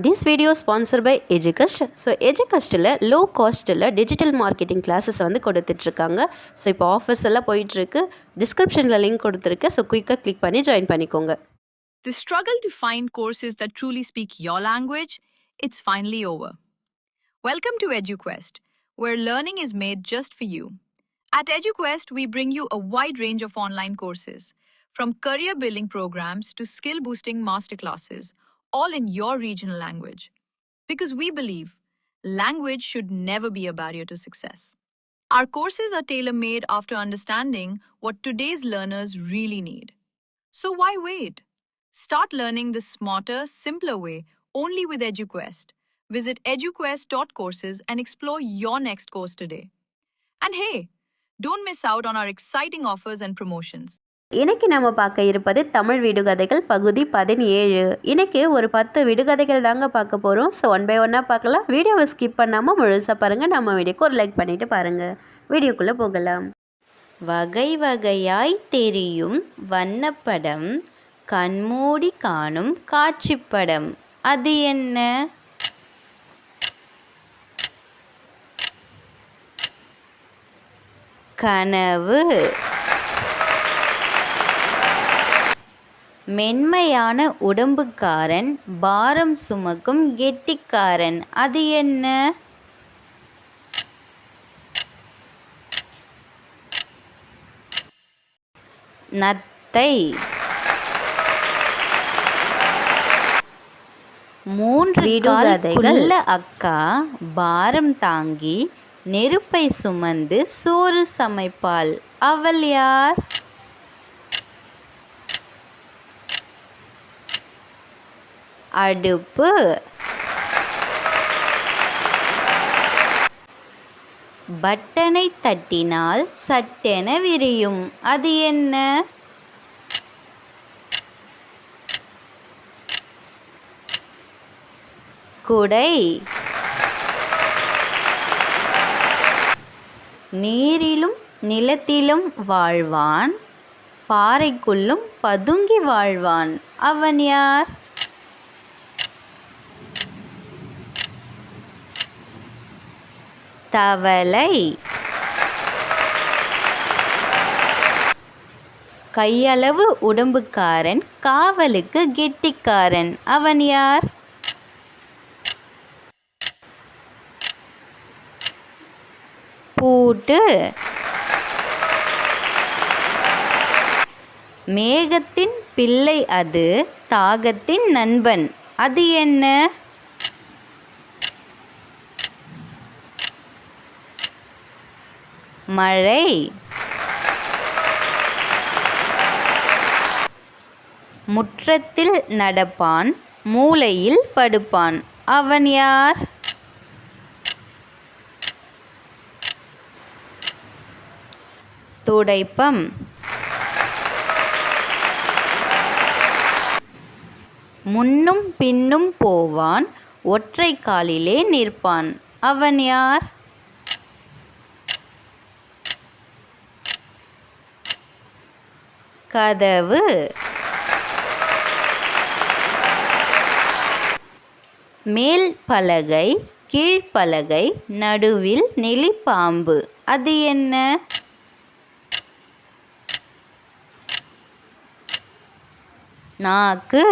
This video is sponsored by Educast. So எஜுகஸ்ட்டில் low காஸ்ட்டில் digital marketing classes வந்து கொடுத்துட்ருக்காங்க. ஸோ இப்போ ஆஃபர்ஸ் எல்லாம் போயிட்டுருக்கு. டிஸ்கிரிப்ஷனில் லிங்க் கொடுத்துருக்கு. ஸோ குயிக்காக கிளிக் பண்ணி ஜாயின் பண்ணிக்கோங்க. The struggle to find courses that truly speak your language, it's finally over. Welcome to EduQuest, where learning is made just for you. At EduQuest, we bring you a wide range of online courses, from career building programs to skill boosting masterclasses, all in your regional language. Because we believe language should never be a barrier to success. Our courses are tailor made after understanding what today's learners really need. So why wait? Start learning the smarter, simpler way only with EduQuest. Visit eduquest.courses and explore your next course today. And hey, don't miss out on our exciting offers and promotions. இன்னைக்கு நம்ம பார்க்க இருப்பது தமிழ் விடுகதைகள் பகுதி 17. இன்னைக்கு ஒரு 10 விடுகதைகள் தாங்க பார்க்க போகிறோம். ஸோ ஒன் பை ஒன்னாக பார்க்கலாம். வீடியோவை ஸ்கிப் பண்ணாமல் முழுசாக பாருங்கள். நம்ம வீடியோக்கு ஒரு லைக் பண்ணிவிட்டு பாருங்கள். வீடியோக்குள்ளே போகலாம். வகை வகையாய் தெரியும் வண்ணப்படம், கண்மூடி காணும் காட்சிப்படம், அது என்ன? கனவு. மென்மையான உடம்புக்காரன், பாரம் சுமக்கும் கெட்டிக்காரன், அது என்ன? நத்தை. 3 விடுகதைகள். அக்கா பாரம் தாங்கி நெருப்பை சுமந்து சோறு சமைப்பாள், அவள் யார்? அடுப்பு. பட்டனை தட்டினால் சட்டென விரியும், அது என்ன? குடை. நீரிலும் நிலத்திலும் வாழ்வான், பாறைக்குள்ளும் பதுங்கி வாழ்வான், அவன் யார்? தவளை. கையளவு உடம்புக்காரன், காவலுக்கு கெட்டிக்காரன், அவன் யார்? பூட்டு. மேகத்தின் பிள்ளை அது, தாகத்தின் நண்பன், அது என்ன? மழை. முற்றத்தில் நடப்பான், மூலையில் படுப்பான், அவன் யார்? துடைப்பம். முன்னும் பின்னும் போவான், ஒற்றை காலிலே நிற்பான், அவன் யார்? கதவு. மேல் பலகை, கீழ்ப்பலகை, நடுவில் நெளிப்பாம்பு, அது என்ன? நாக்கு.